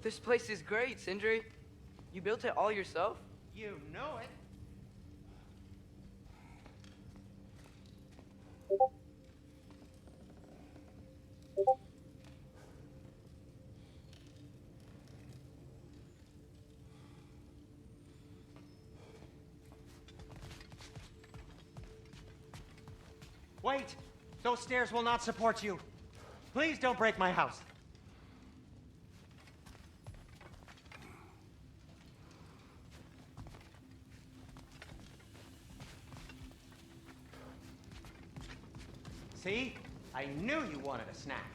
This place is great, Sindri. You built it all yourself? You know it. Wait! Those stairs will not support you. Please don't break my house. See? I knew you wanted a snack.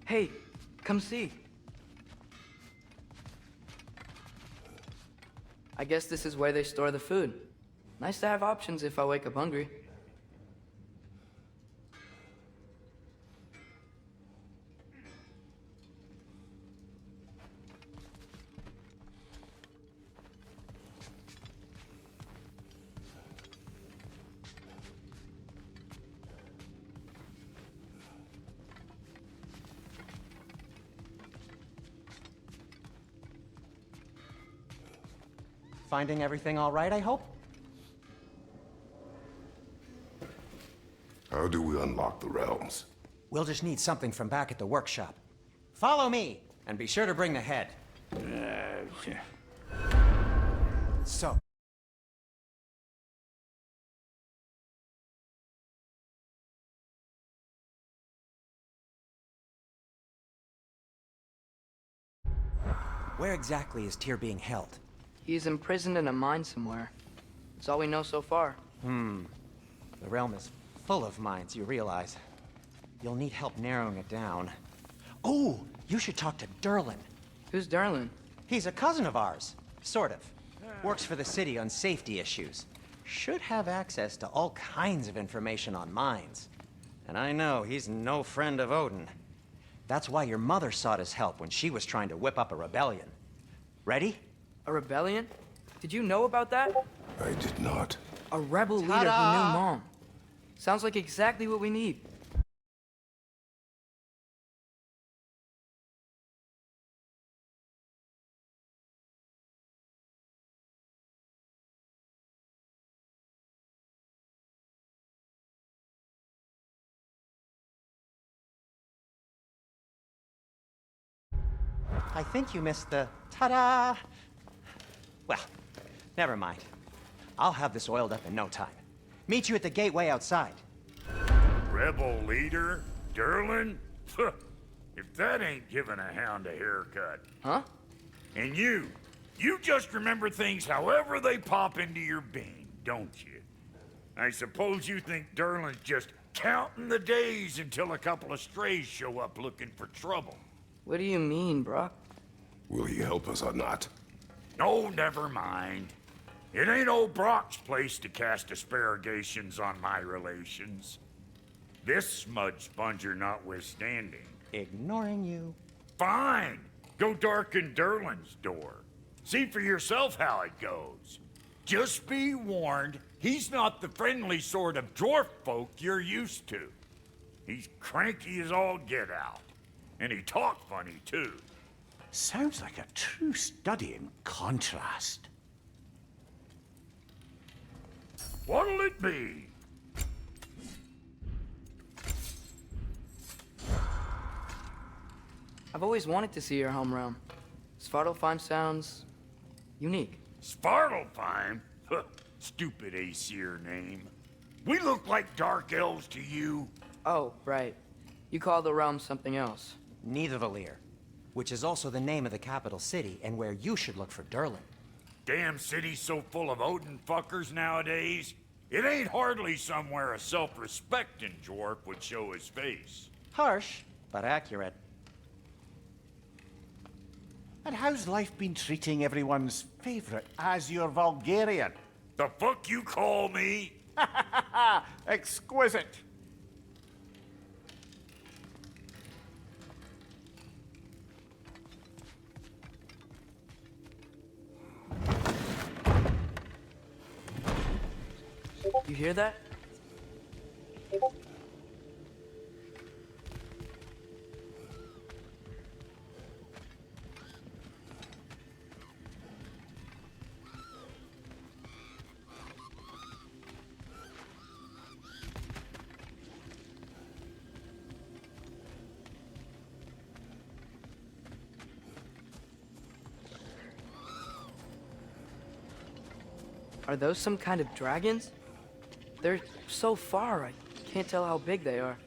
Hey, come see. I guess this is where they store the food. Nice to have options if I wake up hungry. Finding everything all right, I hope? How do we unlock the realms? We'll just need something from back at the workshop. Follow me, and be sure to bring the head. So. Where exactly is Tyr being held? He's imprisoned in a mine somewhere. That's all we know so far. The realm is full of mines, you realize. You'll need help narrowing it down. Oh, you should talk to Durlin. Who's Darlin? He's a cousin of ours, sort of. Works for the city on safety issues. Should have access to all kinds of information on mines. And I know he's no friend of Odin. That's why your mother sought his help when she was trying to whip up a rebellion. Ready? A rebellion? Did you know about that? I did not. A rebel leader who knew Mom. Sounds like exactly what we need. I think you missed the ta-da! Well, never mind. I'll have this oiled up in no time. Meet you at the gateway outside. Rebel leader? Durlin? If that ain't giving a hound a haircut. Huh? And you just remember things however they pop into your bean, don't you? I suppose you think Durlin's just counting the days until a couple of strays show up looking for trouble. What do you mean, Brock? Will he help us or not? Oh, never mind. It ain't old Brock's place to cast asparagations on my relations. This smudge sponger notwithstanding. Ignoring you. Fine. Go darken Durlin's door. See for yourself how it goes. Just be warned, he's not the friendly sort of dwarf folk you're used to. He's cranky as all get out. And he talked funny, too. Sounds like a true study in contrast. What'll it be? I've always wanted to see your home realm. Svartalfheim sounds unique. Svartalfheim? Huh, stupid Aesir name. We look like dark elves to you. Oh, right. You call the realm something else. Nidavellir, which is also the name of the capital city and where you should look for Durlin. Damn city's so full of Odin fuckers nowadays. It ain't hardly somewhere a self-respecting dwarf would show his face. Harsh, but accurate. And how's life been treating everyone's favorite Azure Vulgarian? The fuck you call me? Exquisite. You hear that? Are those some kind of dragons? They're so far, I can't tell how big they are.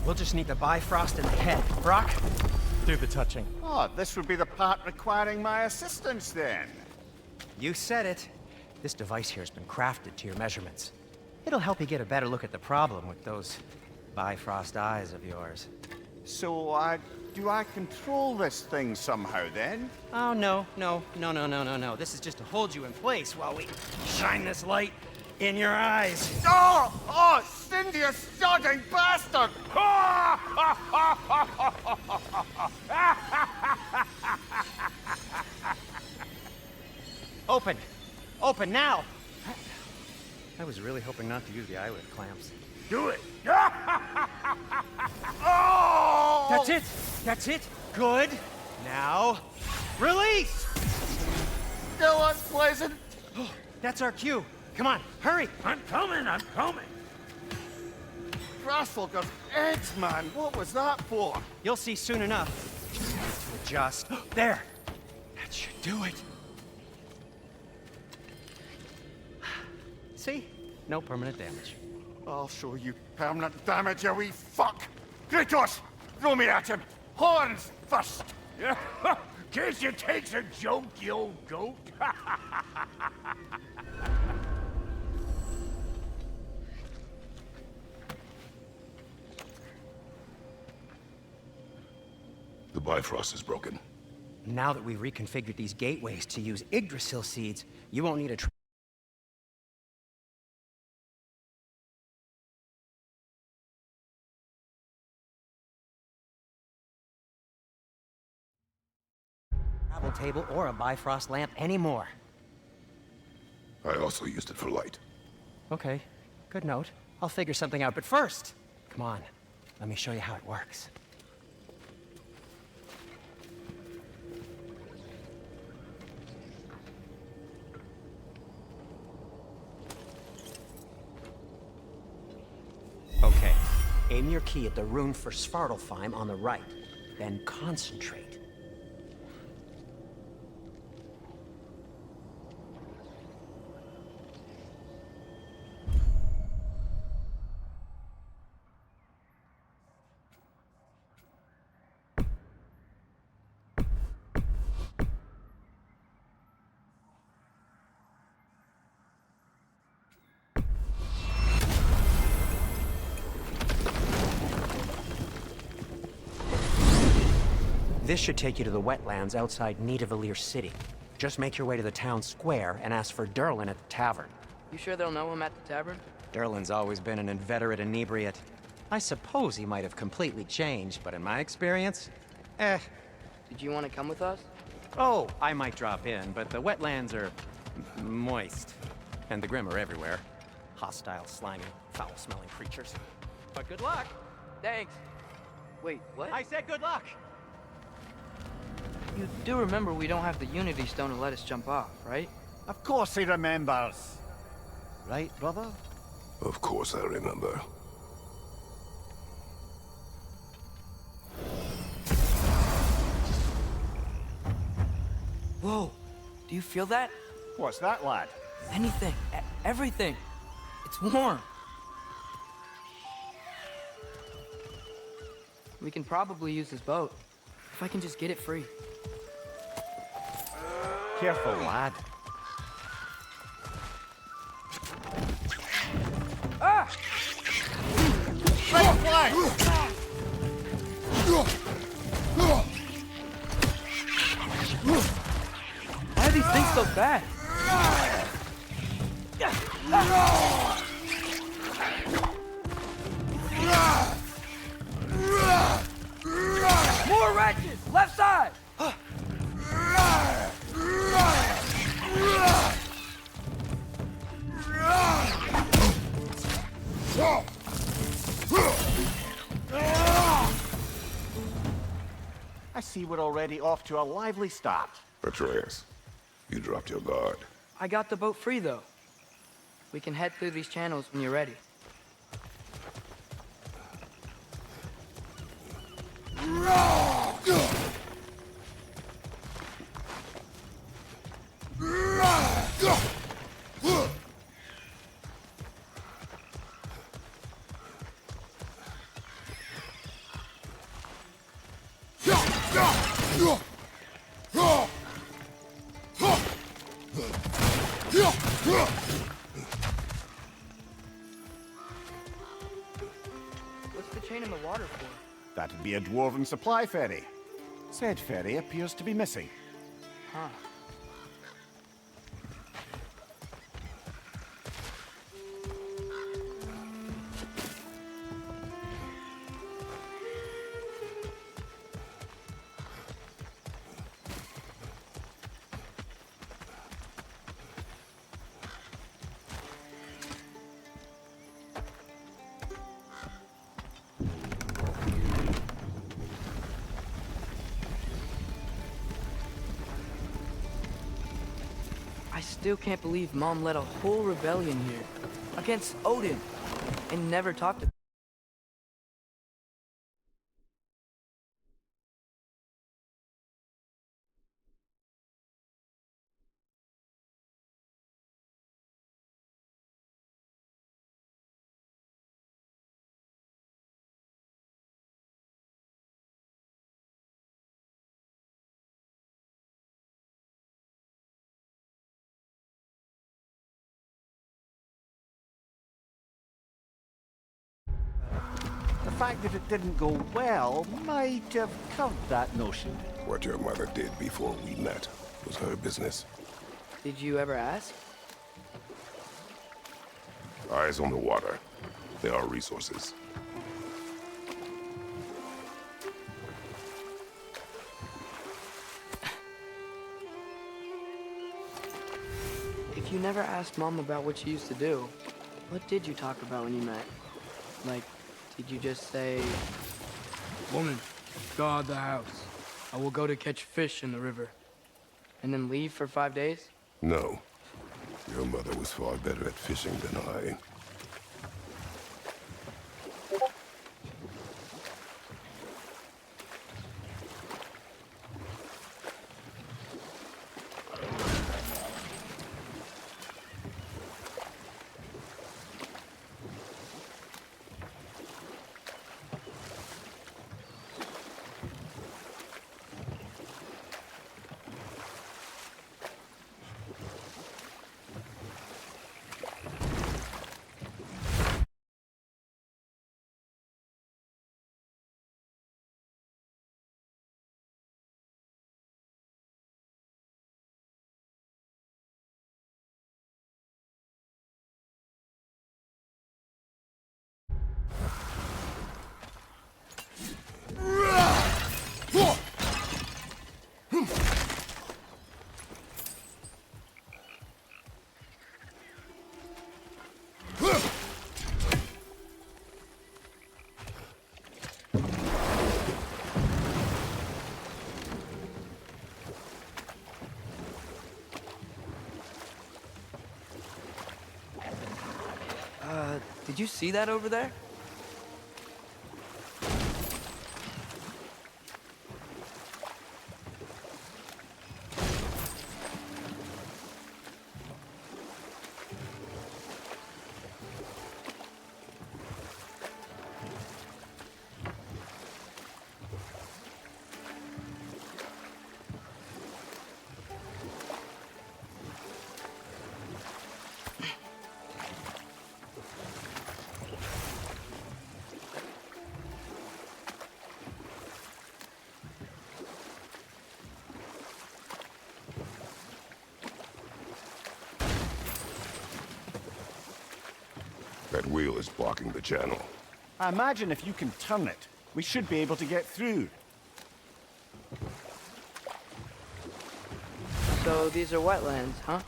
We'll just need the Bifrost in the head. Brock, do the touching. Oh, this would be the part requiring my assistance then. You said it. This device here has been crafted to your measurements. It'll help you get a better look at the problem with those Bifrost eyes of yours. So, do I control this thing somehow then? Oh, no. This is just to hold you in place while we shine this light in your eyes. Oh! Oh, Cindy, you sodding bastard! Open! Open now! I was really hoping not to use the eyelid clamps. Do it. Oh! That's it! That's it! Good! Now, release! Still unpleasant. That's our cue. Come on, hurry! I'm coming. Grasshopper's eggs, man. What was that for? You'll see soon enough. Just need to adjust. There! That should do it. See? No permanent damage. I'll show you permanent damage, you wee fuck! Kratos! Throw me at him! Horns first! Guess you takes a joke, you old goat. The Bifrost is broken. Now that we've reconfigured these gateways to use Yggdrasil seeds, you won't need a travel table or a Bifrost lamp anymore. I also used it for light. Okay, good note. I'll figure something out, but first, come on, let me show you how it works. Okay, aim your key at the rune for Svartalfheim on the right, then concentrate. This should take you to the wetlands outside Nidavellir City. Just make your way to the town square and ask for Durlin at the tavern. You sure they'll know him at the tavern? Durlin's always been an inveterate inebriate. I suppose he might have completely changed, but in my experience, Did you want to come with us? Oh, I might drop in, but the wetlands are moist. And the Grim are everywhere. Hostile, slimy, foul-smelling creatures. But good luck! Thanks. Wait, what? I said good luck! You do remember we don't have the Unity Stone to let us jump off, right? Of course he remembers. Right, brother? Of course I remember. Whoa, do you feel that? What's that, lad? Anything, everything. It's warm. We can probably use this boat, if I can just get it free. Careful, lad. Ah! Right flag! Why are these things so fast? More wrenches! Left side! I see we're already off to a lively start. Atreus, you dropped your guard. I got the boat free, though. We can head through these channels when you're ready. What's the chain in the water for? That'd be a dwarven supply ferry. Said ferry appears to be missing. Huh. I still can't believe Mom led a whole rebellion here against Odin and never talked about. The fact that it didn't go well might have covered that notion. What your mother did before we met was her business. Did you ever ask? Eyes on the water. There are resources. If you never asked Mom about what she used to do, what did you talk about when you met? Like, did you just say, "Woman, guard the house. I will go to catch fish in the river," and then leave for 5 days? No. Your mother was far better at fishing than I. Did you see that over there? That wheel is blocking the channel. I imagine if you can turn it, we should be able to get through. So these are wetlands, huh?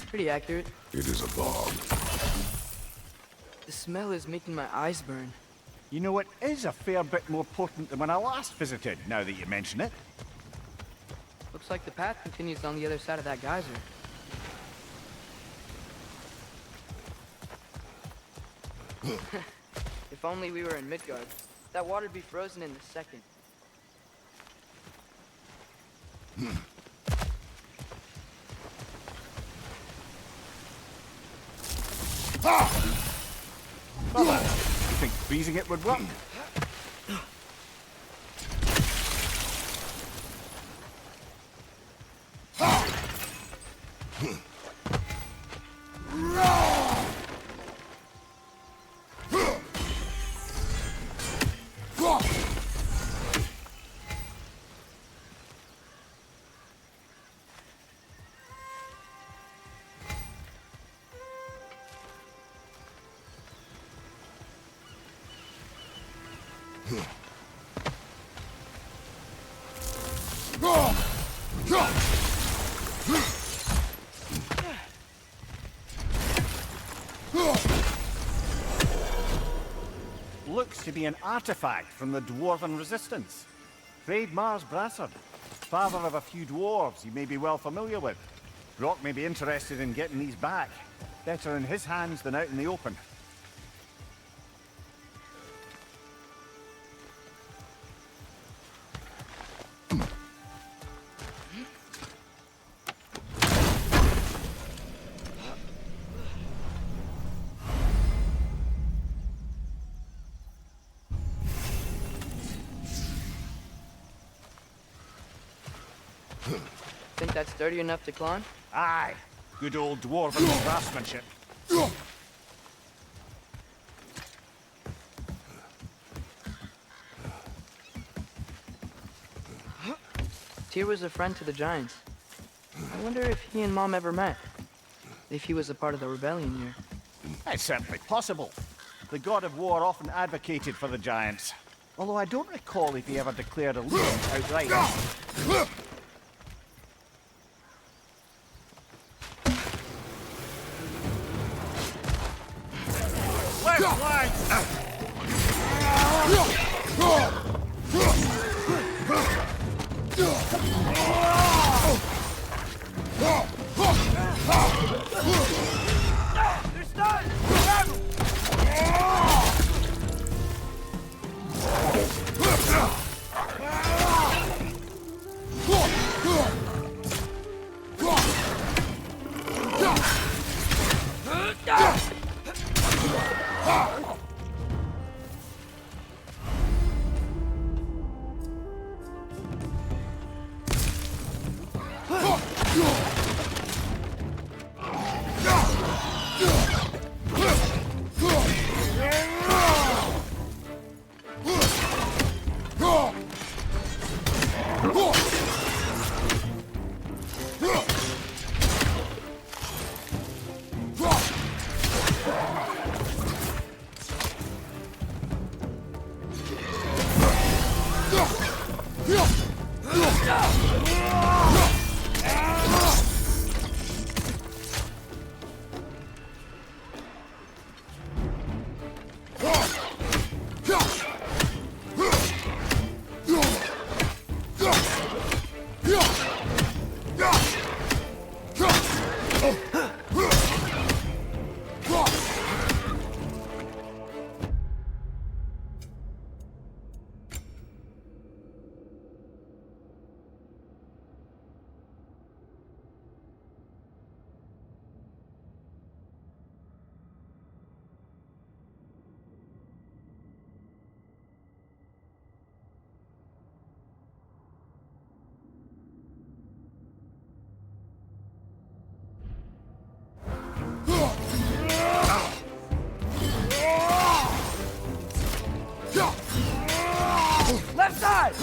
Pretty accurate. It is a bog. The smell is making my eyes burn. You know, it is a fair bit more potent than when I last visited, now that you mention it. Looks like the path continues on the other side of that geyser. If only we were in Midgard. That water'd be frozen in a second. You think freezing it would work? Looks to be an artifact from the Dwarven Resistance. Hreidmar's Brassard, father of a few dwarves you may be well familiar with. Brock may be interested in getting these back. Better in his hands than out in the open. Think that's sturdy enough to climb? Aye, good old Dwarven craftsmanship. Tyr was a friend to the Giants. I wonder if he and Mom ever met. If he was a part of the rebellion here. It's certainly possible. The god of war often advocated for the Giants. Although I don't recall if he ever declared allegiance outright. Left side!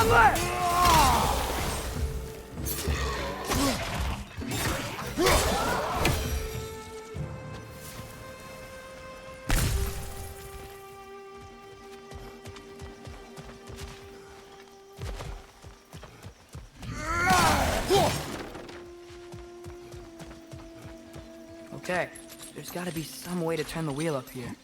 One left! Okay, there's gotta be some way to turn the wheel up here.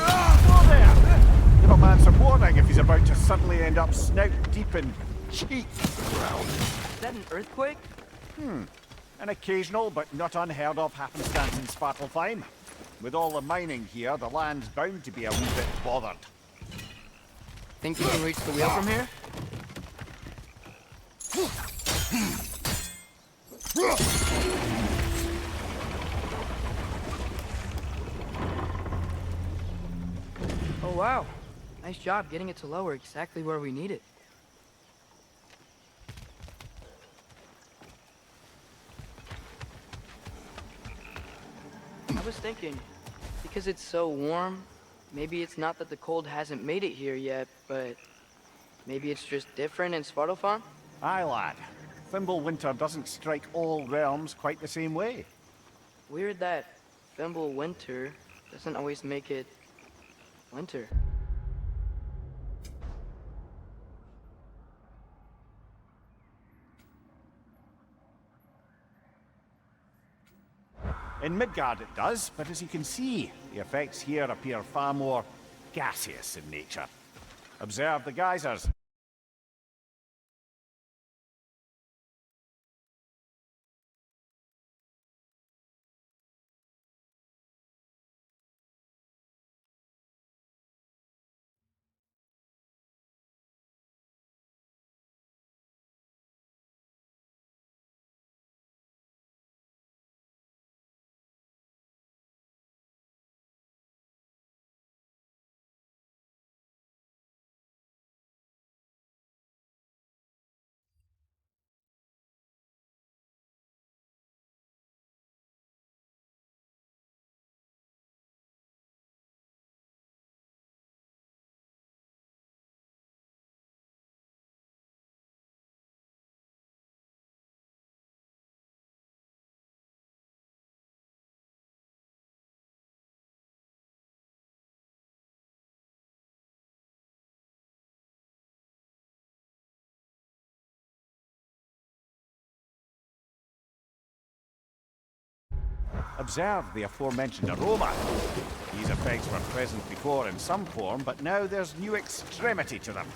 Whoa there! Give a man some warning if he's about to suddenly end up snout deep in cheek ground. Is that an earthquake? An occasional but not unheard of happenstance in Svartalfheim. With all the mining here, the land's bound to be a wee bit bothered. Think you can reach the wheel from here? Oh wow. Nice job getting it to lower exactly where we need it. I was thinking, because it's so warm, maybe it's not that the cold hasn't made it here yet, but maybe it's just different in Svartalfheim? Aye, lad. Fimbulwinter doesn't strike all realms quite the same way. Weird that Fimbulwinter doesn't always make it winter. In Midgard it does, but as you can see, the effects here appear far more gaseous in nature. Observe the geysers. Observe the aforementioned aroma. These effects were present before in some form, but now there's new extremity to them.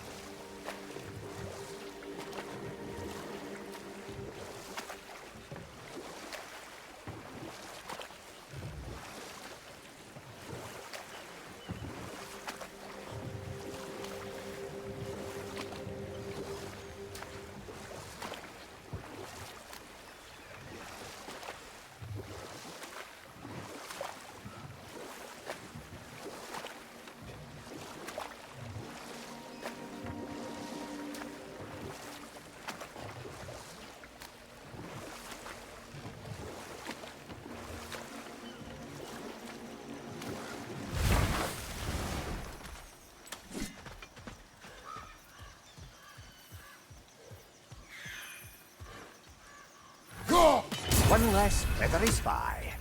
One less feathery spy.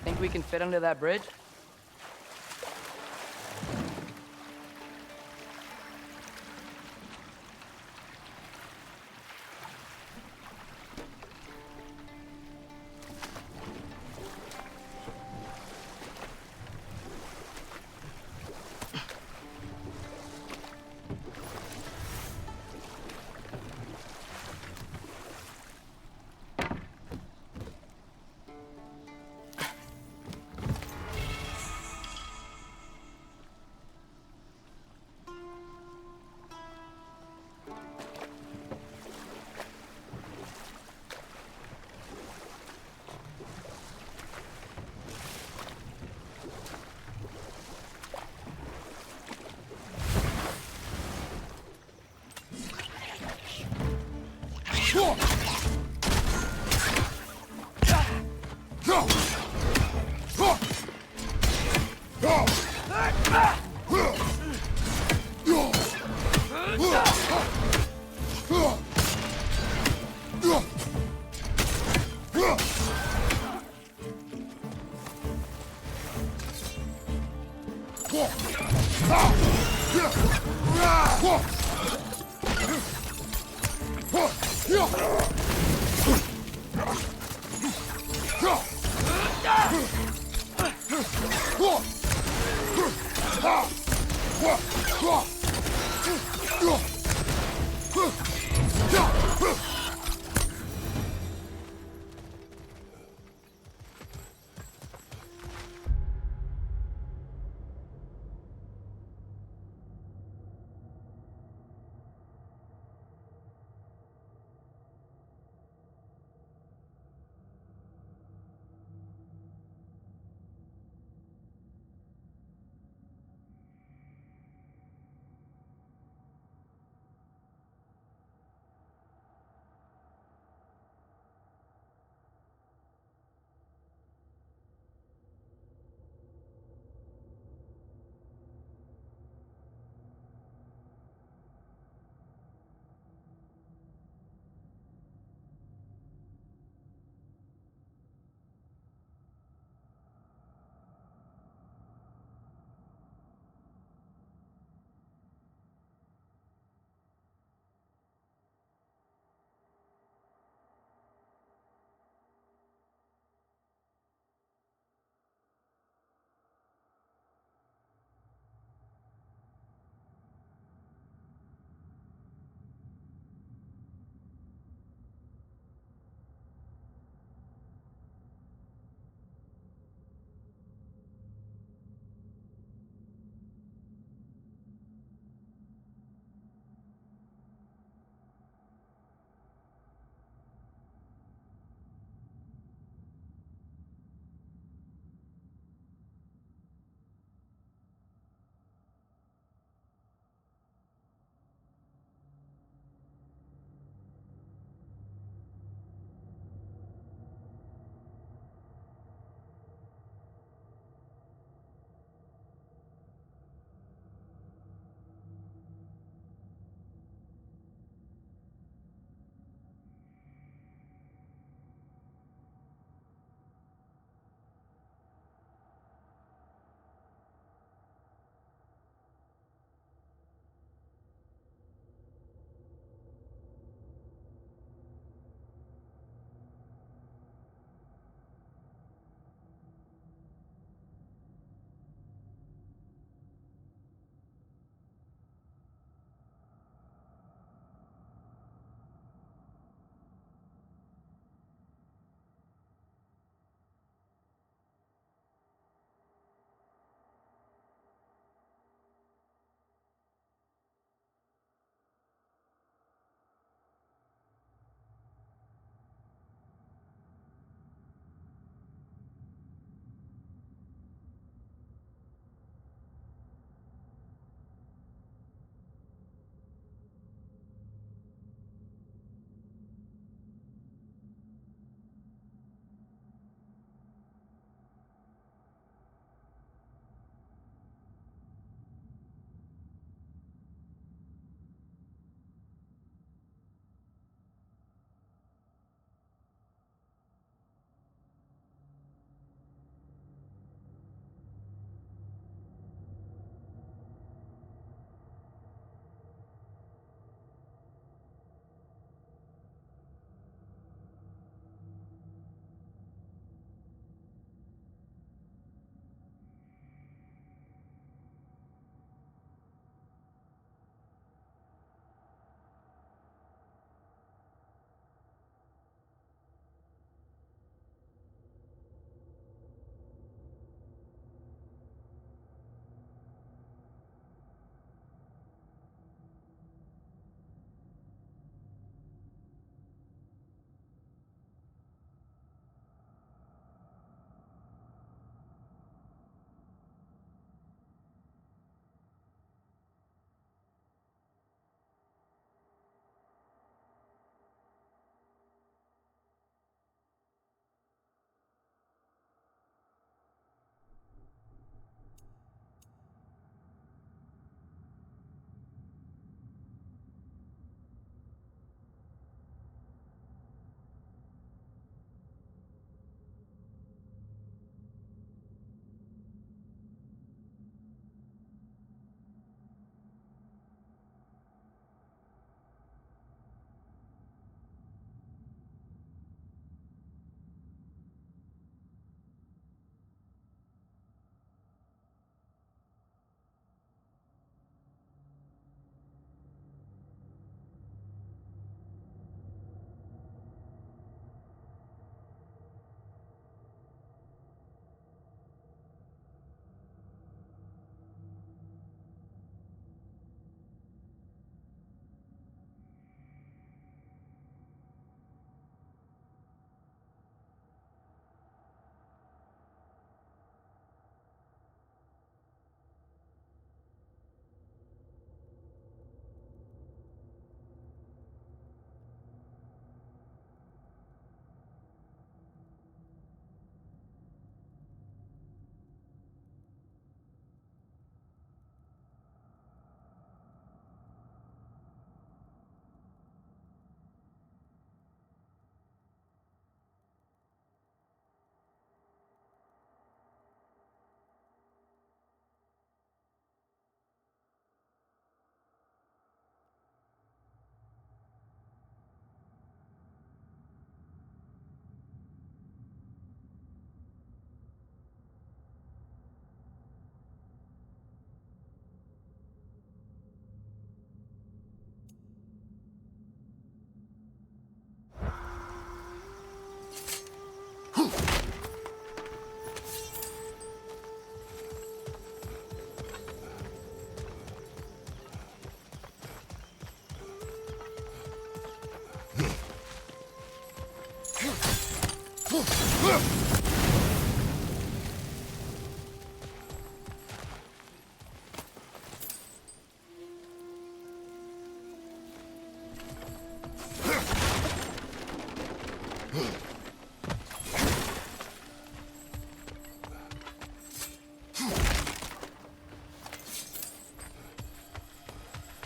Think we can fit under that bridge?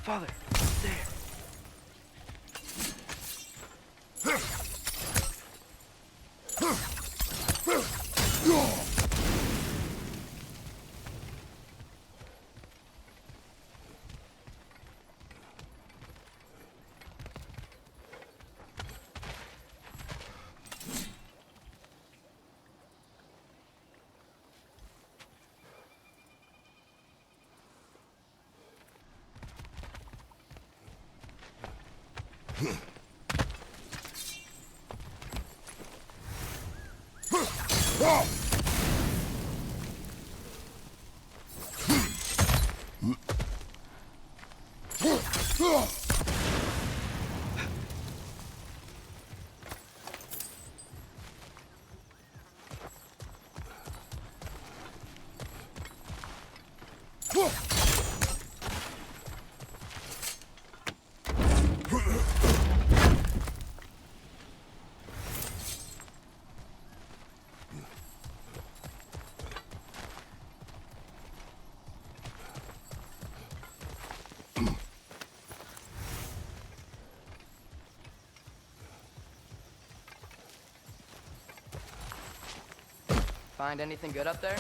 Father, there. Find anything good up there?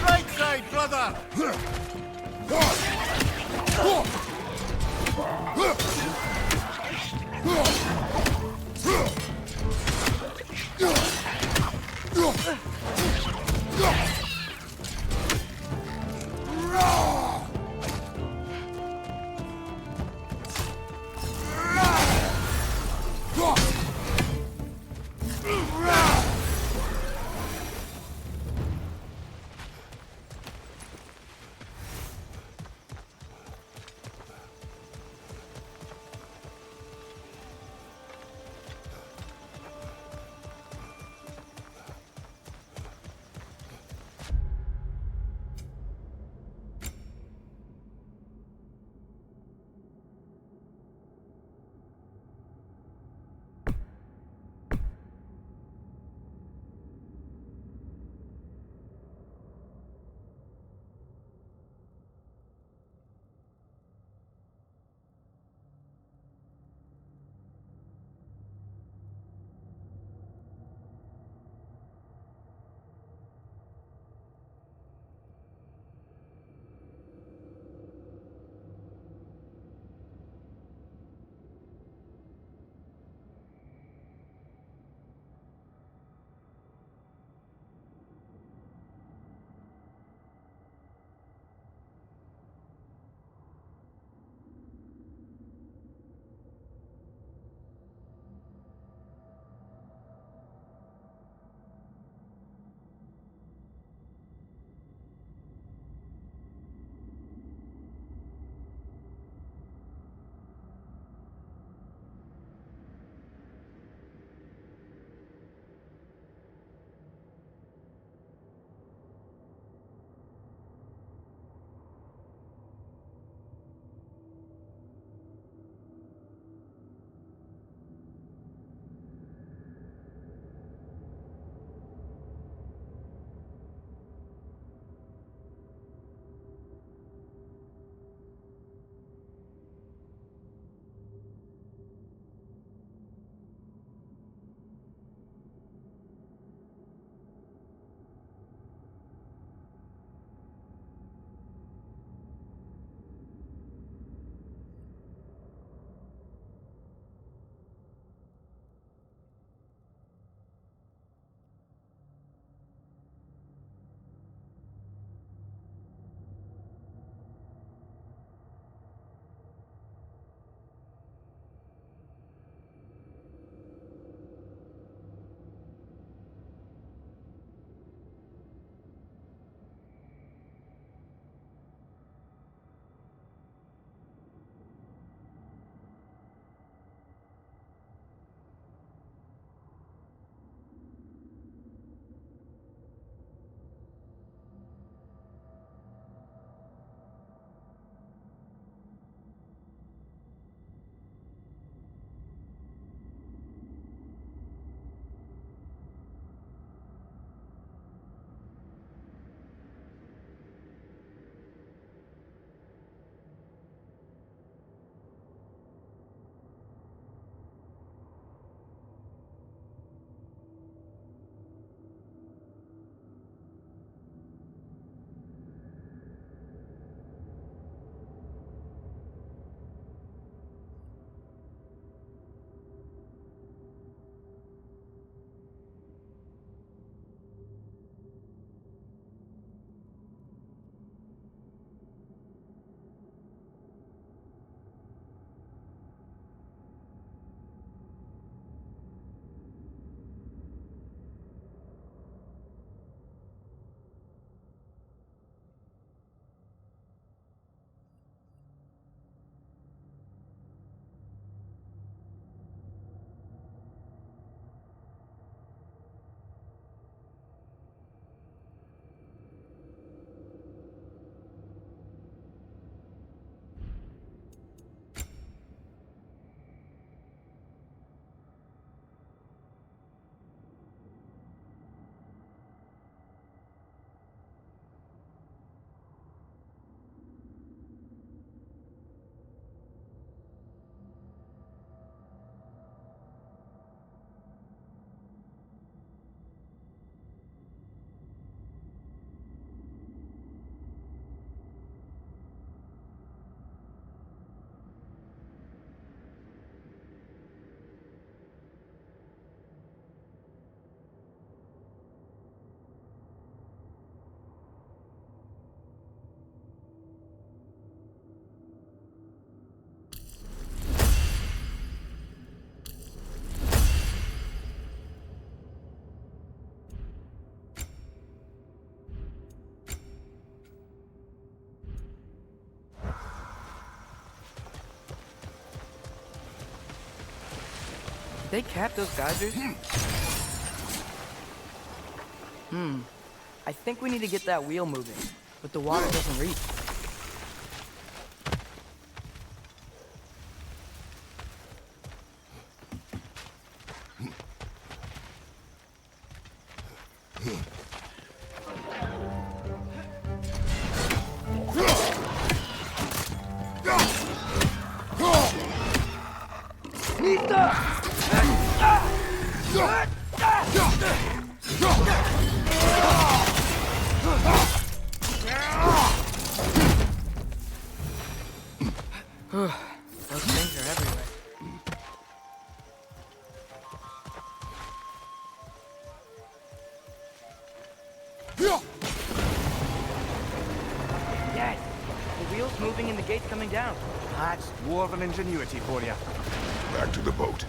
Right side, brother! They cap those geysers? I think we need to get that wheel moving, but the water doesn't reach. Those things are everywhere. Yes! The wheel's moving and the gate's coming down. That's dwarven ingenuity for you. Back to the boat.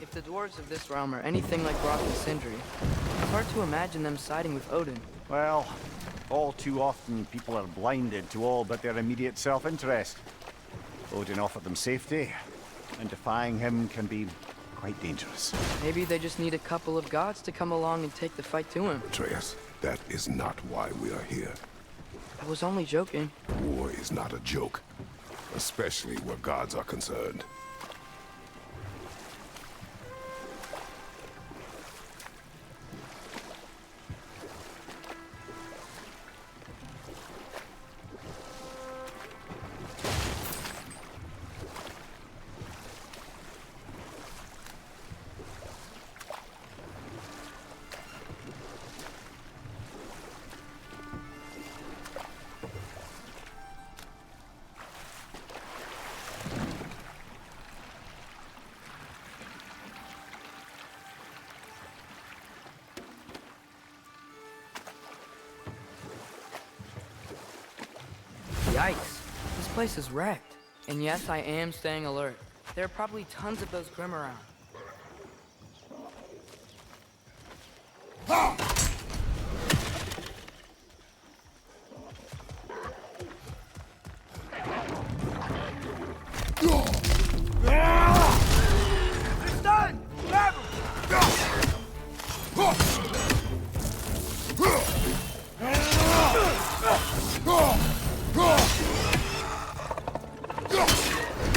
If the dwarves of this realm are anything like Brock and Sindri, it's hard to imagine them siding with Odin. Well, all too often people are blinded to all but their immediate self-interest. Odin offered them safety, and defying him can be quite dangerous. Maybe they just need a couple of gods to come along and take the fight to him. Atreus, that is not why we are here. I was only joking. War is not a joke, especially where gods are concerned. Yikes. This place is wrecked. And yes, I am staying alert. There are probably tons of those Grimm around. It's done! Grab him!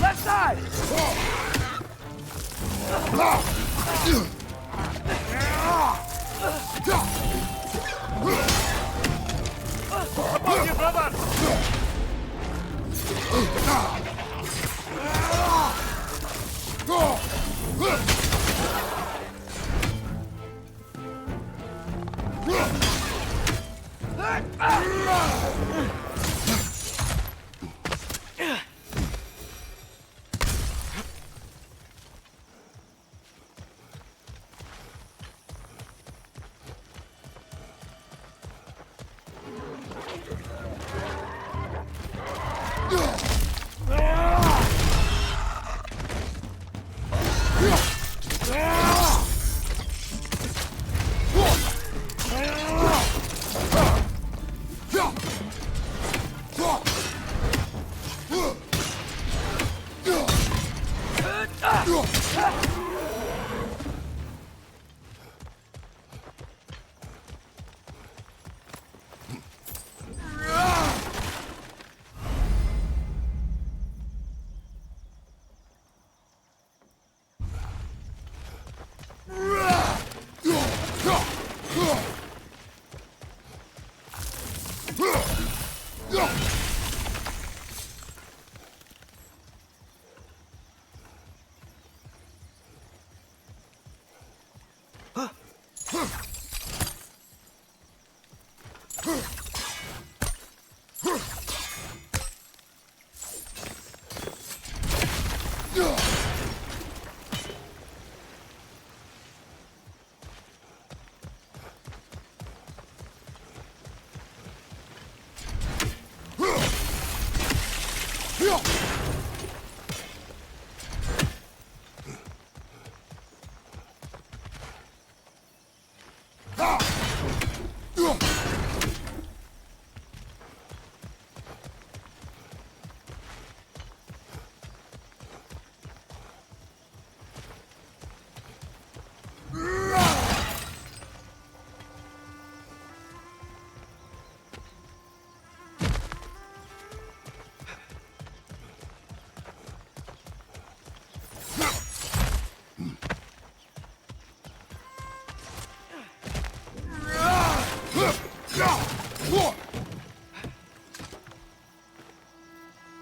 Left side! Above you, brother!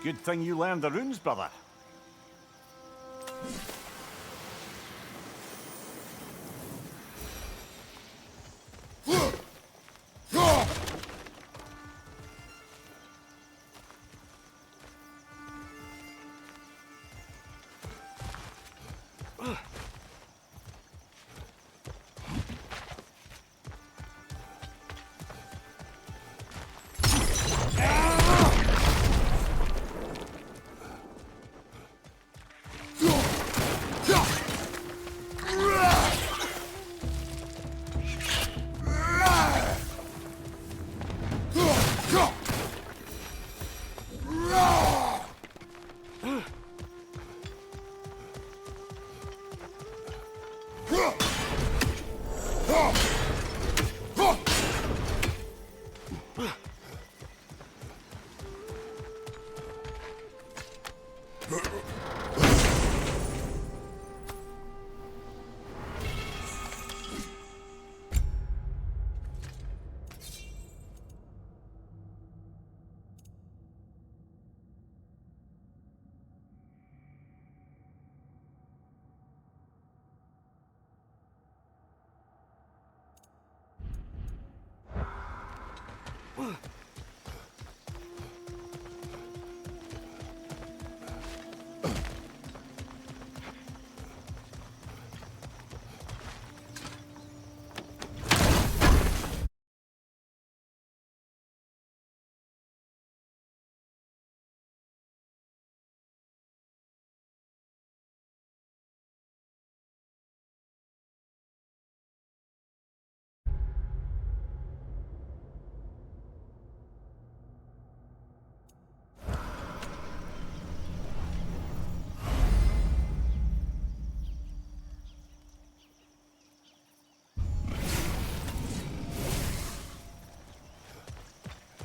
Good thing you learned the runes, brother.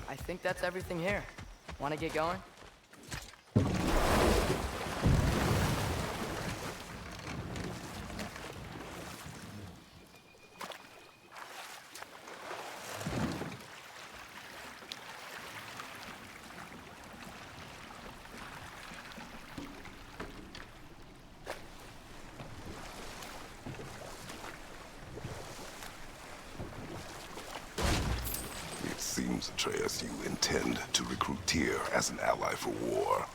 I think that's everything here. Want to get going? It seems, Atreus, you intend to recruit Tyr as an ally for war.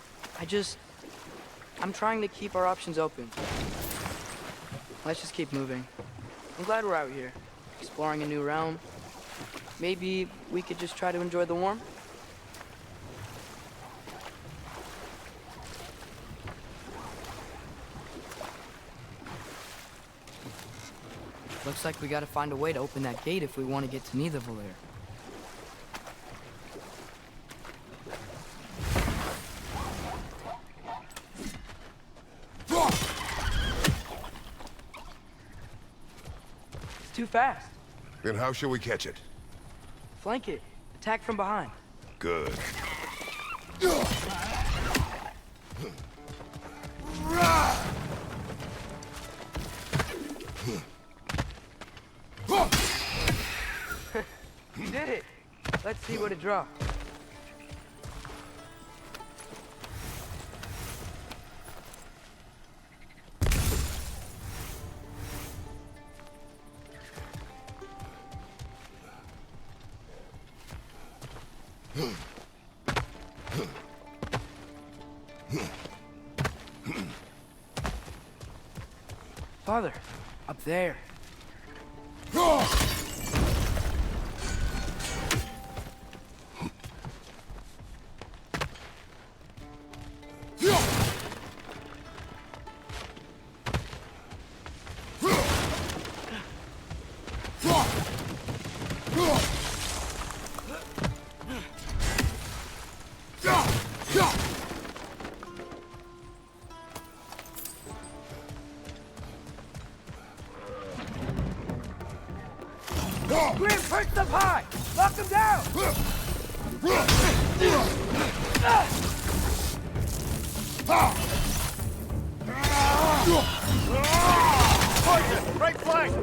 I'm trying to keep our options open. Let's just keep moving. I'm glad we're out here, exploring a new realm. Maybe we could just try to enjoy the warmth? Looks like we gotta find a way to open that gate if we want to get to Nidavellir. It's too fast. Then how shall we catch it? Flank it. Attack from behind. Good. You did it. Let's see what it draws. Father, up there. high! Knock him down! Poison! Right flank!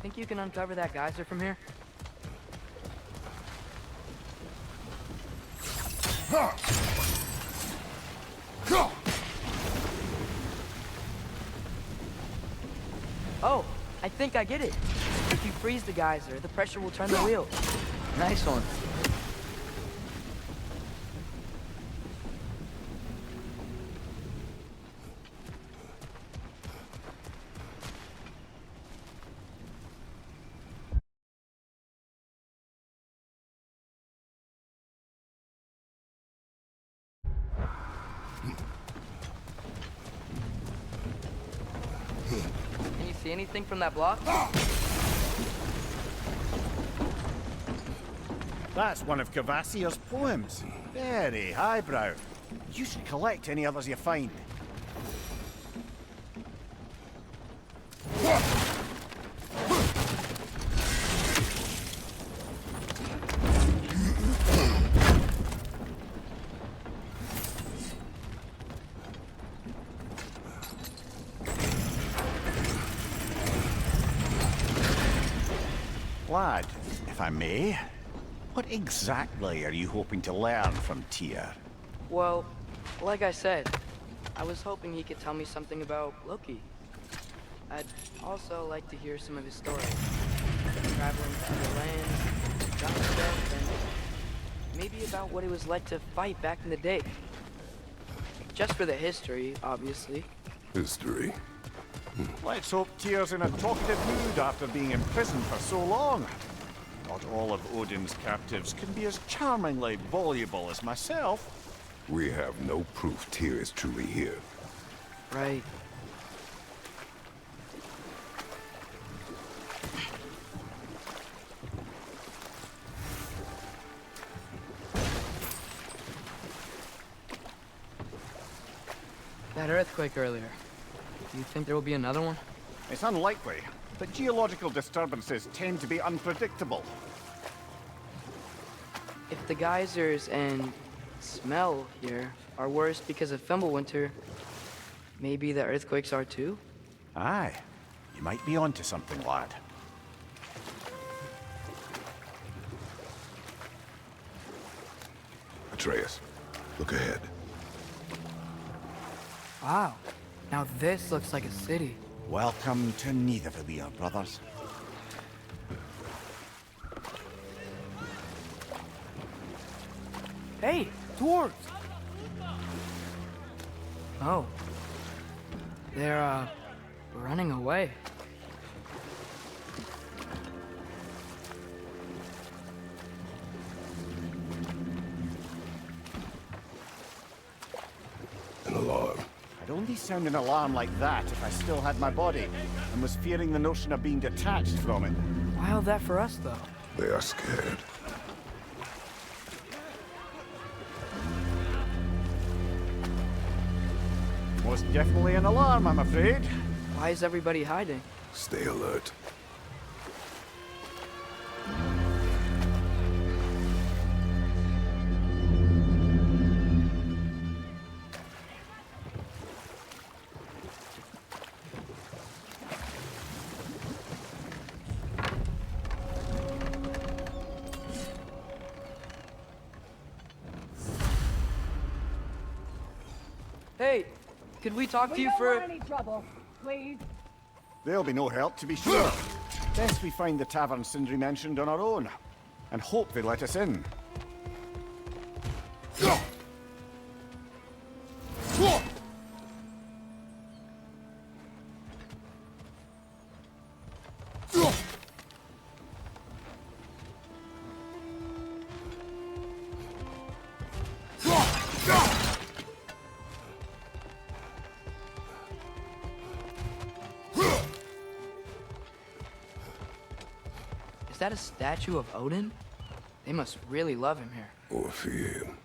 Think you can uncover that geyser from here? Oh, I think I get it. If you freeze the geyser, the pressure will turn the wheel. Nice one. Can you see anything from that block? That's one of Cavassier's poems. Very highbrow. You should collect any others you find. Lad, if I may, what exactly are you hoping to learn from Tyr? Well, like I said, I was hoping he could tell me something about Loki. I'd also like to hear some of his stories. Traveling to other lands, giant stuff, and maybe about what it was like to fight back in the day. Just for the history, obviously. History. Let's hope Tyr's in a talkative mood after being imprisoned for so long. Not all of Odin's captives can be as charmingly voluble as myself. We have no proof Tyr is truly here. Right. That earthquake earlier. Do you think there will be another one? It's unlikely, but geological disturbances tend to be unpredictable. If the geysers and smell here are worse because of Fimbulwinter, maybe the earthquakes are too? Aye, you might be onto something, lad. Atreus, look ahead. Wow. Now this looks like a city. Welcome to Nidavellir, brothers. Hey, dwarves! Oh. They're, running away. An alarm. I'd only sound an alarm like that if I still had my body, and was fearing the notion of being detached from it. Wild that for us, though. They are scared. Most definitely an alarm, I'm afraid. Why is everybody hiding? Stay alert. Hey, could we talk to We you don't for... want any trouble, please. There'll be no help, to be sure. Best we find the tavern Sindri mentioned on our own, and hope they let us in. that a statue of Odin? They must really love him here. Or fear him.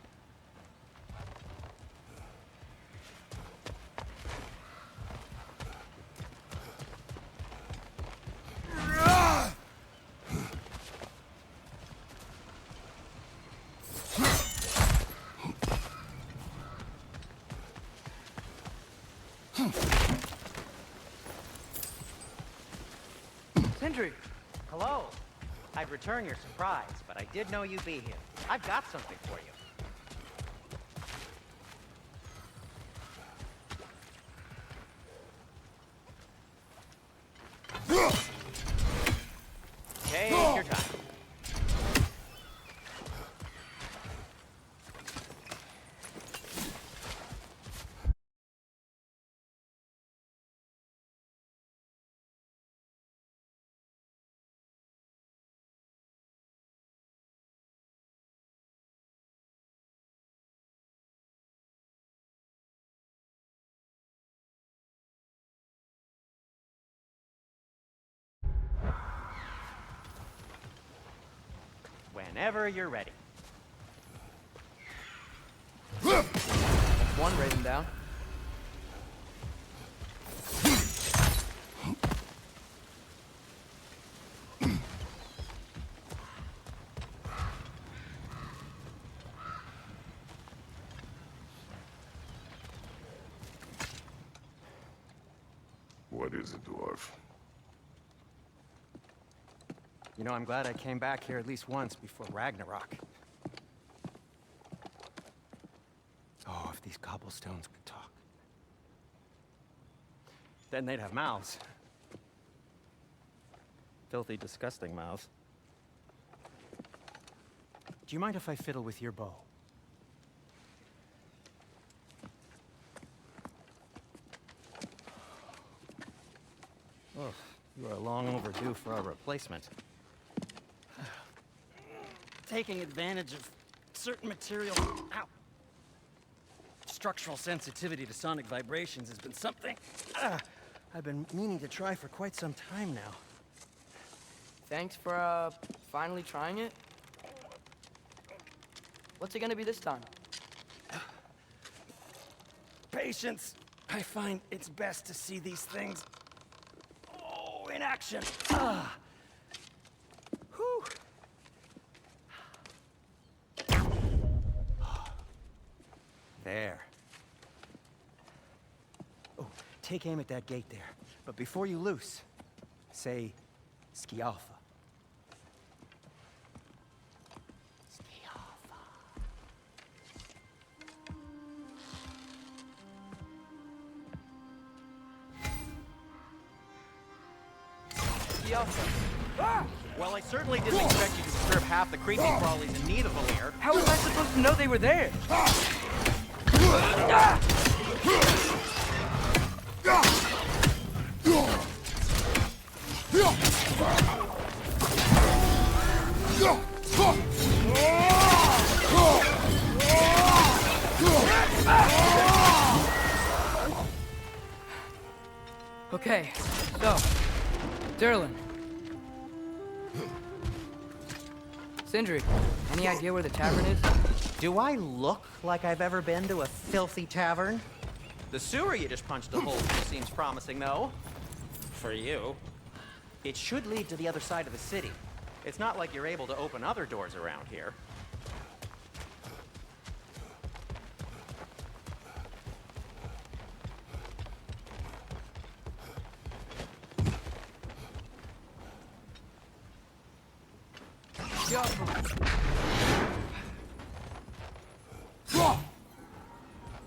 Sindri! Hello. I'd return your surprise, but I did know you'd be here. I've got something for you. Take your time. Whenever you're ready. That's one raven down. What is it, dwarf? You know, I'm glad I came back here at least once before Ragnarok. Oh, if these cobblestones could talk. Then they'd have mouths. Filthy, disgusting mouths. Do you mind if I fiddle with your bow? Oh, you are long overdue for a replacement. Taking advantage of certain material. Ow. Structural sensitivity to sonic vibrations has been something I've been meaning to try for quite some time now. Thanks for, finally trying it. What's it gonna be this time? Patience. I find it's best to see these things, in action. Whew. There. Oh, take aim at that gate there. But before you loose, say, Skialfa. Skialfa. Well, I certainly didn't expect you to disturb half the creepy crawlies in need of a lair. How was I supposed to know they were there? Okay, so, Durlin. Sindri, any idea where the tavern is? Do I look like I've ever been to a filthy tavern? The sewer you just punched a hole through seems promising, though. For you. It should lead to the other side of the city. It's not like you're able to open other doors around here.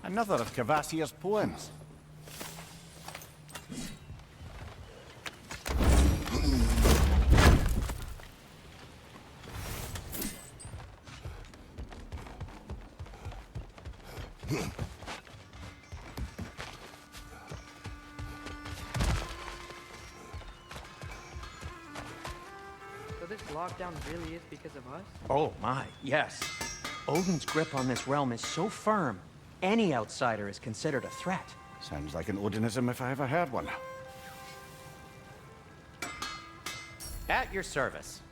Another of Kvasir's poems. So this lockdown really is because of us? Oh my, yes. Odin's grip on this realm is so firm, any outsider is considered a threat. Sounds like an Odinism if I ever heard one. At your service.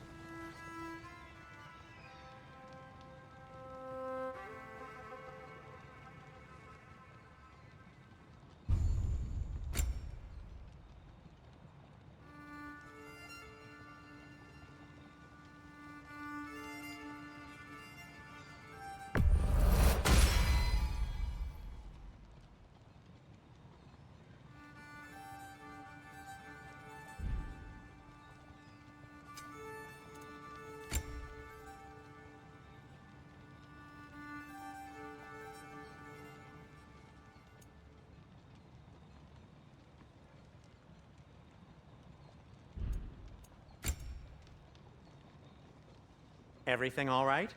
Everything all right?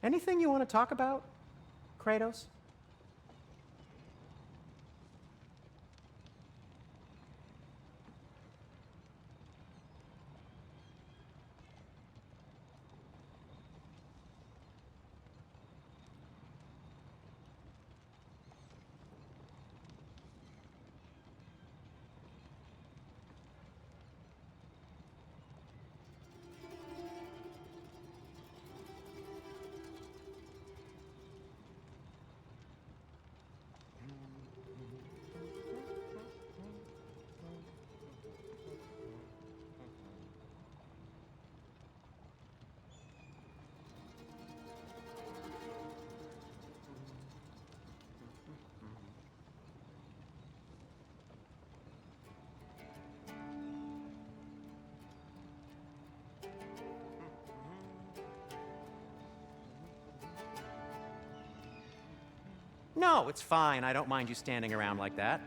Anything you want to talk about, Kratos? No, it's fine. I don't mind you standing around like that.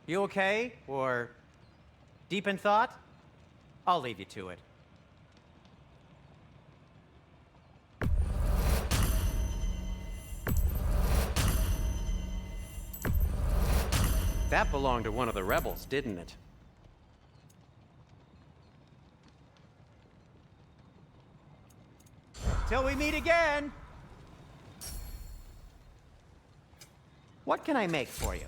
You okay? Or deep in thought? I'll leave you to it. That belonged to one of the rebels, didn't it? Till we meet again! What can I make for you?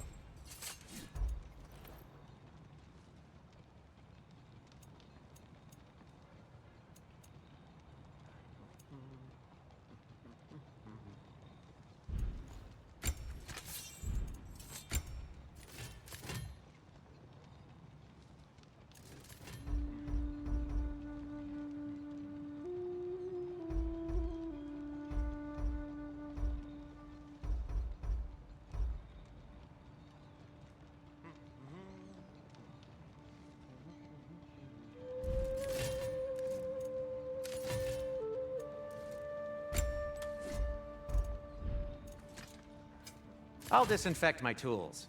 I'll disinfect my tools.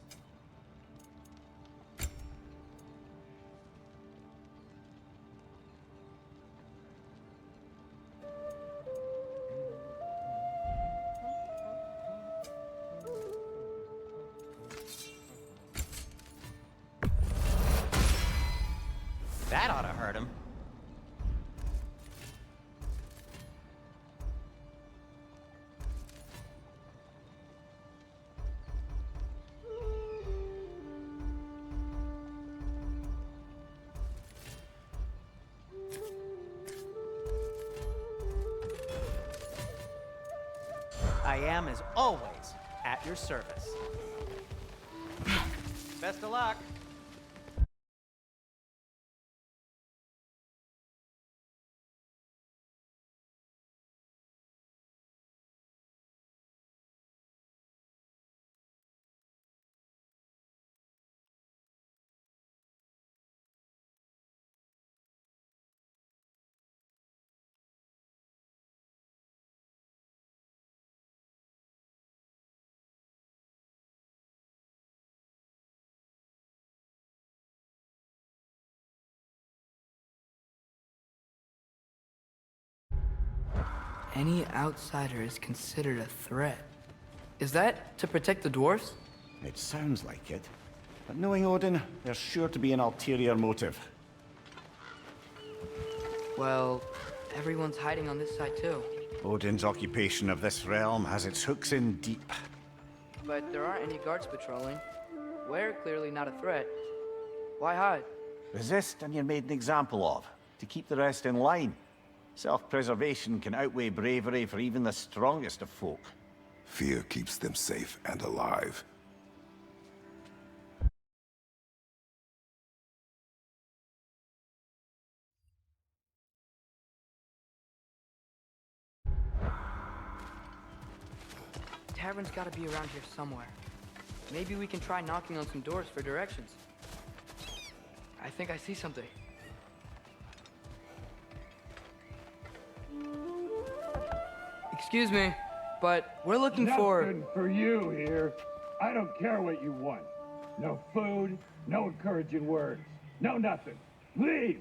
That ought to hurt him. I am, as always, at your service. Best of luck. Any outsider is considered a threat. Is that to protect the dwarfs? It sounds like it. But knowing Odin, there's sure to be an ulterior motive. Well, everyone's hiding on this side too. Odin's occupation of this realm has its hooks in deep. But there aren't any guards patrolling. We're clearly not a threat. Why hide? Resist and you're made an example of, to keep the rest in line. Self-preservation can outweigh bravery for even the strongest of folk. Fear keeps them safe and alive. Tavern's gotta be around here somewhere. Maybe we can try knocking on some doors for directions. I think I see something. Excuse me, but we're looking for... Nothing for you here. I don't care what you want. No food, no encouraging words, no nothing. Leave!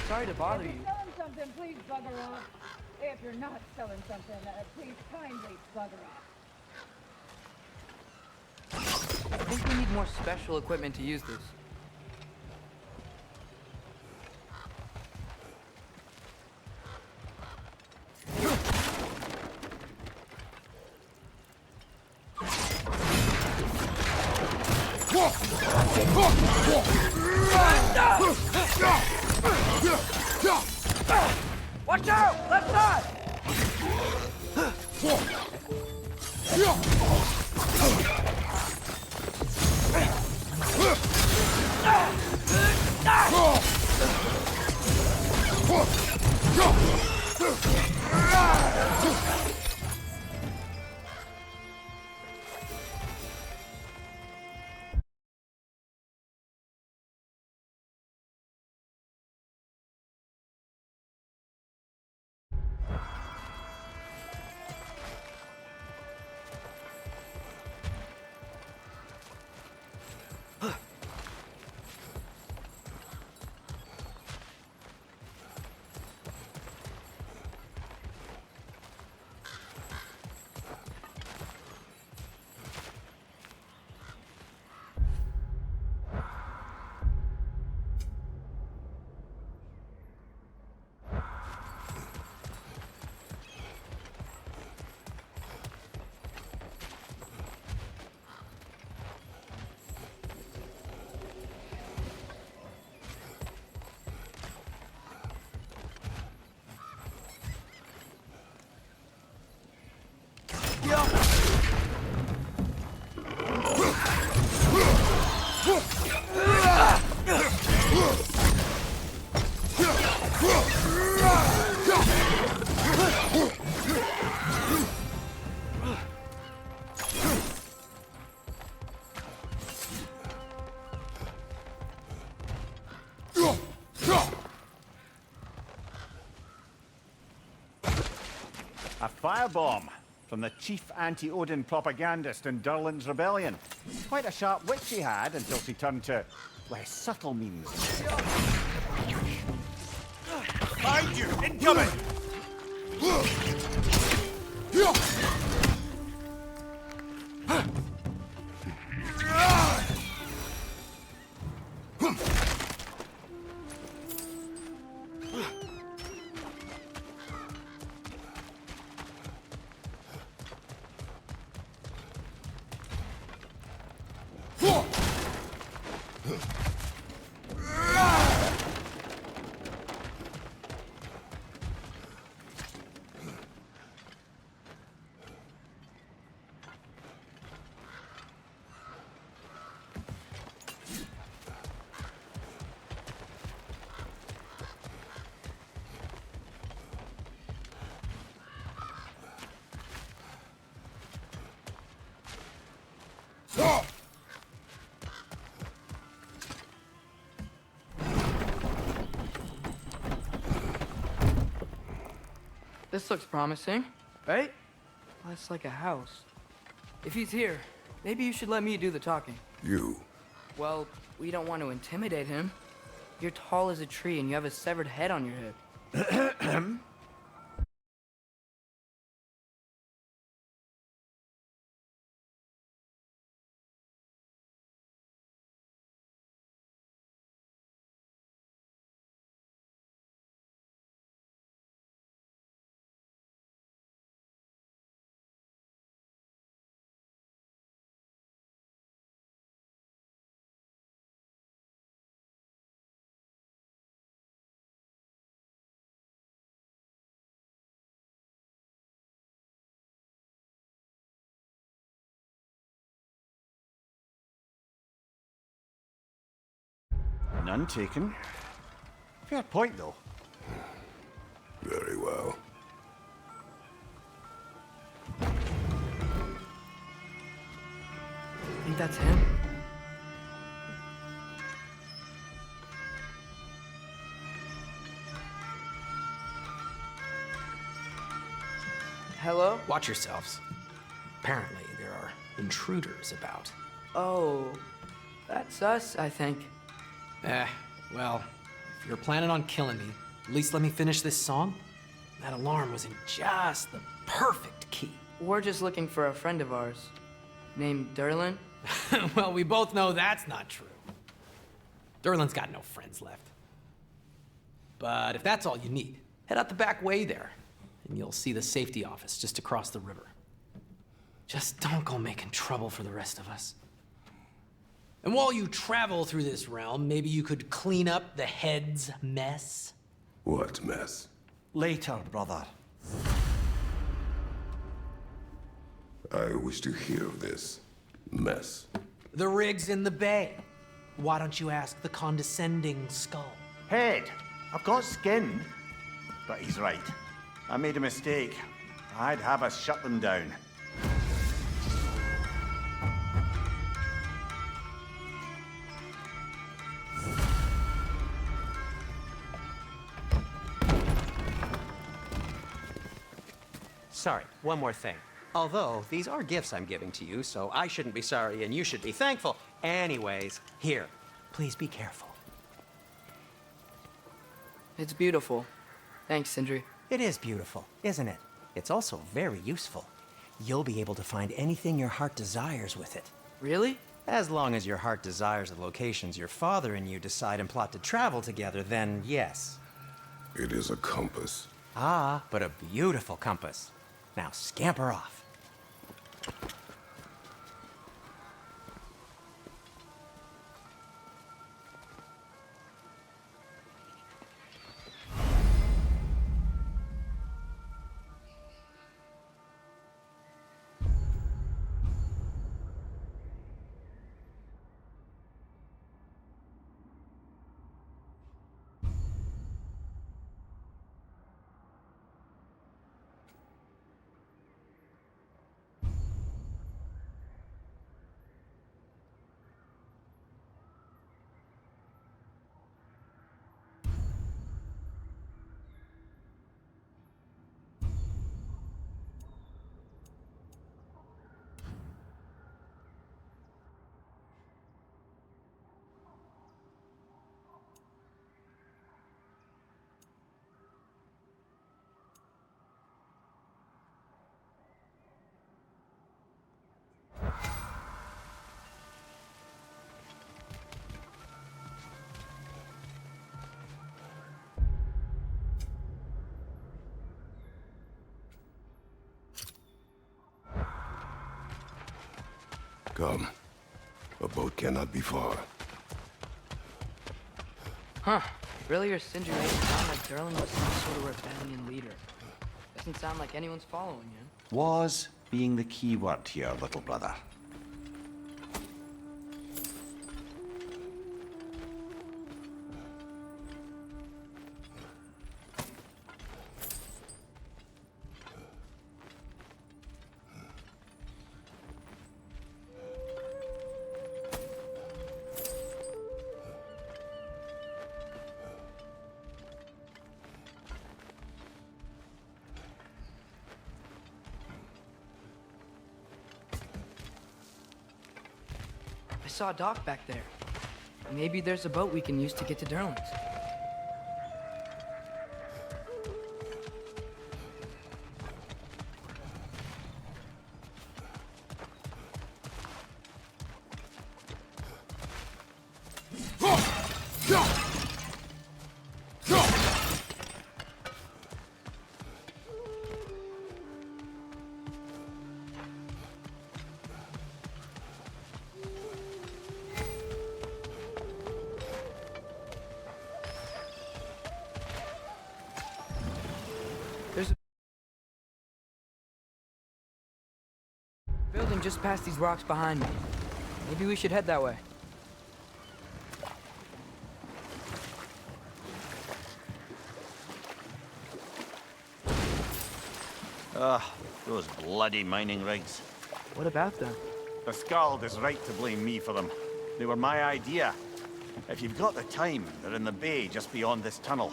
Sorry to bother If you. you're selling something, please bugger off. If you're not selling something, please kindly bugger off. I think we need more special equipment to use this. Watch out! Left side! Firebomb, from the chief anti-Odin propagandist in Durlin's rebellion. Quite a sharp wit she had until she turned to less subtle means. Behind you! Incoming! This looks promising, right? Well, that's like a house. If he's here, maybe you should let me do the talking. You. Well, we don't want to intimidate him. You're tall as a tree and you have a severed head on your head. None taken. Fair point, though. Very well. Think that's him? Hello? Watch yourselves. Apparently, there are intruders about. Oh, that's us, I think. Well, if you're planning on killing me, at least let me finish this song. That alarm was in just the perfect key. We're just looking for a friend of ours named Durlin. Well, we both know that's not true. Durlin's got no friends left. But if that's all you need, head out the back way there, and you'll see the safety office just across the river. Just don't go making trouble for the rest of us. And while you travel through this realm, maybe you could clean up the head's mess? What mess? Later, brother. I wish to hear of this mess. The rig's in the bay. Why don't you ask the condescending skull? Head, I've got skin. But he's right. I made a mistake. I'd have us shut them down. Sorry, one more thing. Although, these are gifts I'm giving to you, so I shouldn't be sorry and you should be thankful. Anyways, here, please be careful. It's beautiful. Thanks, Sindri. It is beautiful, isn't it? It's also very useful. You'll be able to find anything your heart desires with it. Really? As long as your heart desires the locations your father and you decide and plot to travel together, then yes. It is a compass. Ah, but a beautiful compass. Now scamper off. Come. A boat cannot be far. Huh. Earlier, Sindri made it sound like Durlin was some sort of rebellion leader. Doesn't sound like anyone's following him. Was being the key word here, little brother. I saw a dock back there. Maybe there's a boat we can use to get to Durlin's. There's a building just past these rocks behind me. Maybe we should head that way. Those bloody mining rigs. What about them? The Skald is right to blame me for them. They were my idea. If you've got the time, they're in the bay just beyond this tunnel.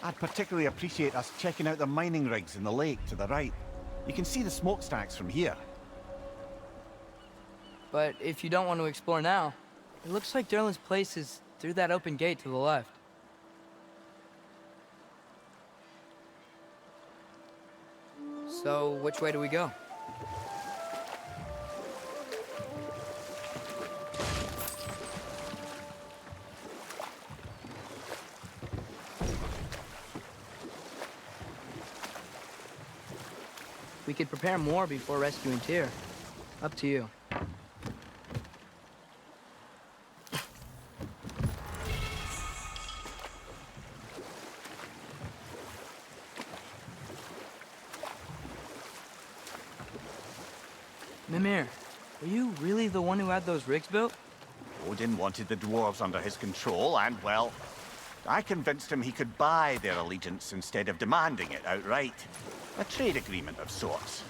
I'd particularly appreciate us checking out the mining rigs in the lake to the right. You can see the smokestacks from here. But if you don't want to explore now, it looks like Durlin's place is through that open gate to the left. So, which way do we go? We could prepare more before rescuing Tyr. Up to you. Mimir, were you really the one who had those rigs built? Odin wanted the dwarves under his control, and, well, I convinced him he could buy their allegiance instead of demanding it outright. A trade agreement of sorts.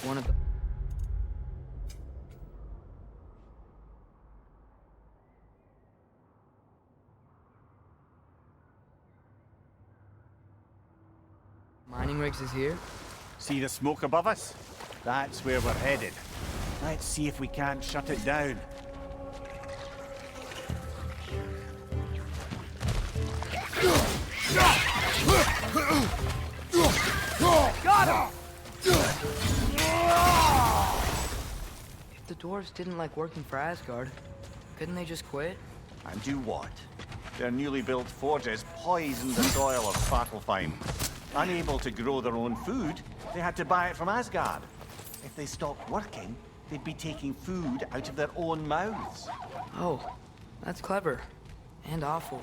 One of the... Mining rigs is here? See the smoke above us? That's where we're headed. Let's see if we can't shut it down. Got him! If the dwarves didn't like working for Asgard, couldn't they just quit? And do what? Their newly built forges poisoned the soil of Svartalfheim. Unable to grow their own food, they had to buy it from Asgard. If they stopped working, they'd be taking food out of their own mouths. Oh, that's clever. And awful.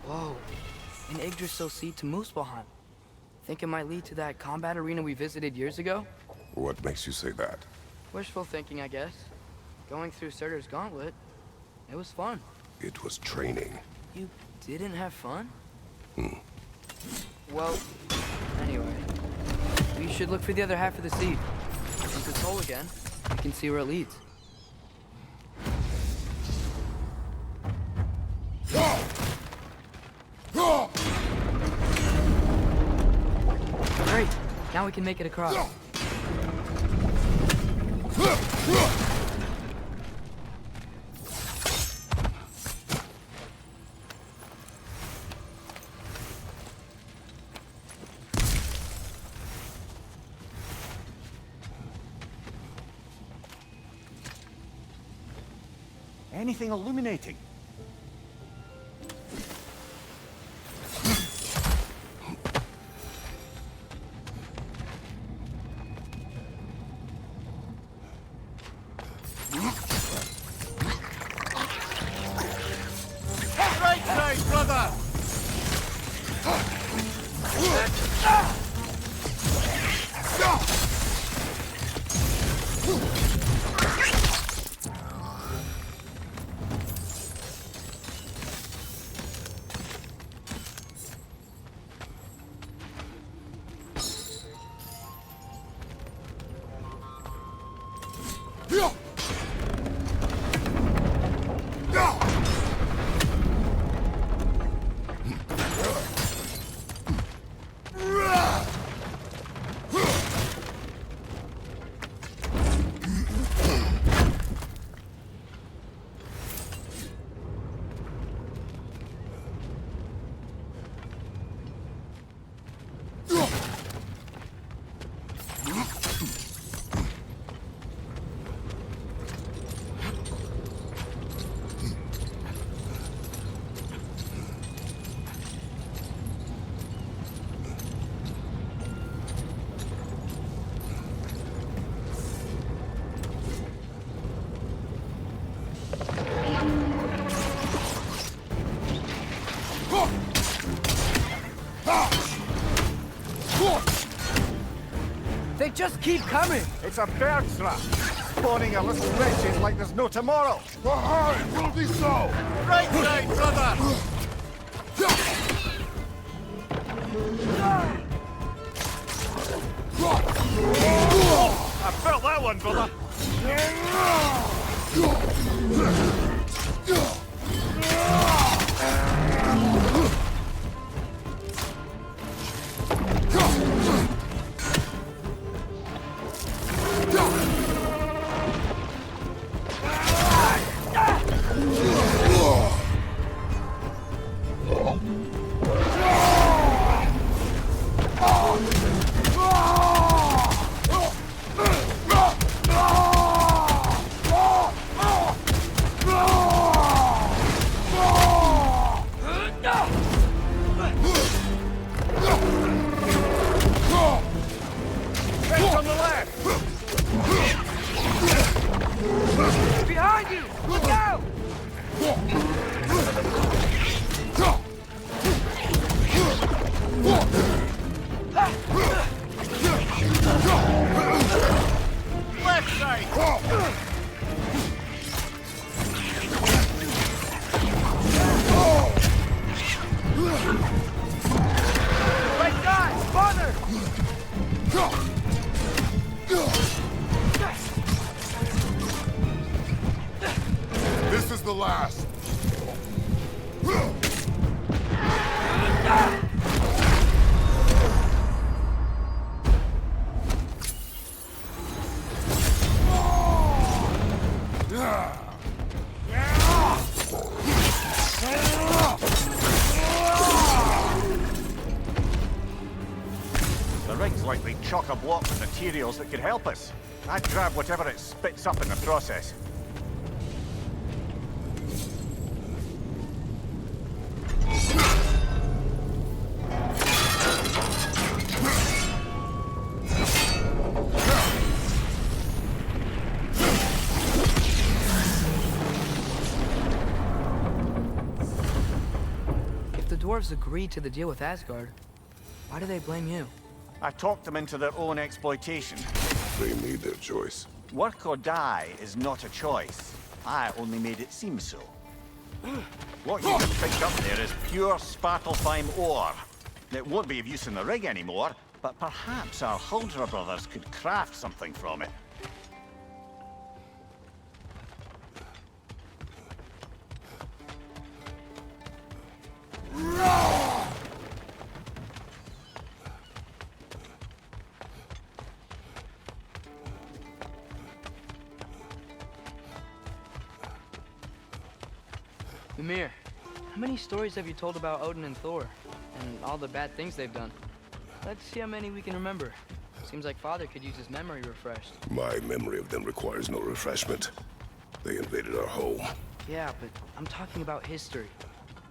Whoa, an Yggdrasil seed to Muspelheim. Think it might lead to that combat arena we visited years ago? What makes you say that? Wishful thinking, I guess. Going through Surtur's Gauntlet, it was fun. It was training. You didn't have fun? Well, anyway, we should look for the other half of the seed. Since it's whole again, we can see where it leads. Great, now we can make it across. Anything illuminating? Right side, brother! They just keep coming! It's a bird trap, spawning a little wretches like there's no tomorrow. Behind will be so! Right side, brother! I felt that one, brother! chock-a-block with materials that could help us. I'd grab whatever it spits up in the process. If the dwarves agreed to the deal with Asgard, why do they blame you? I talked them into their own exploitation. They made their choice. Work or die is not a choice. I only made it seem so. What you just picked up there is pure Svartalfheim ore. It won't be of use in the rig anymore, but perhaps our Huldra brothers could craft something from it. Mimir, how many stories have you told about Odin and Thor? And all the bad things they've done? Let's see how many we can remember. Seems like Father could use his memory refreshed. My memory of them requires no refreshment. They invaded our home. Yeah, but I'm talking about history.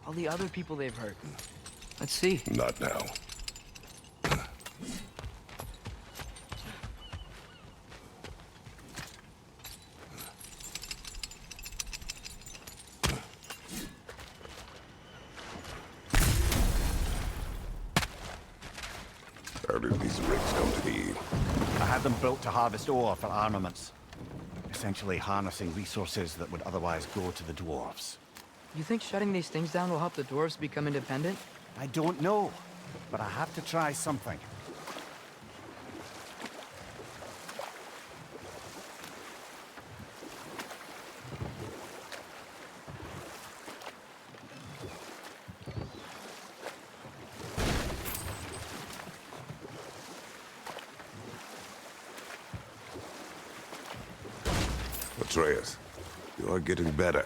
All the other people they've hurt. Let's see. Not now. How did these rigs come to be? I had them built to harvest ore for armaments. Essentially harnessing resources that would otherwise go to the dwarves. You think shutting these things down will help the dwarves become independent? I don't know, but I have to try something. Atreus, you are getting better.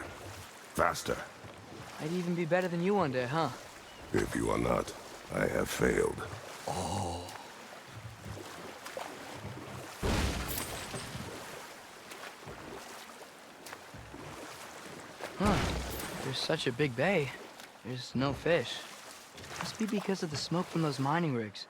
Faster. I'd even be better than you one day, huh? If you are not, I have failed. Huh. There's such a big bay. There's no fish. Must be because of the smoke from those mining rigs.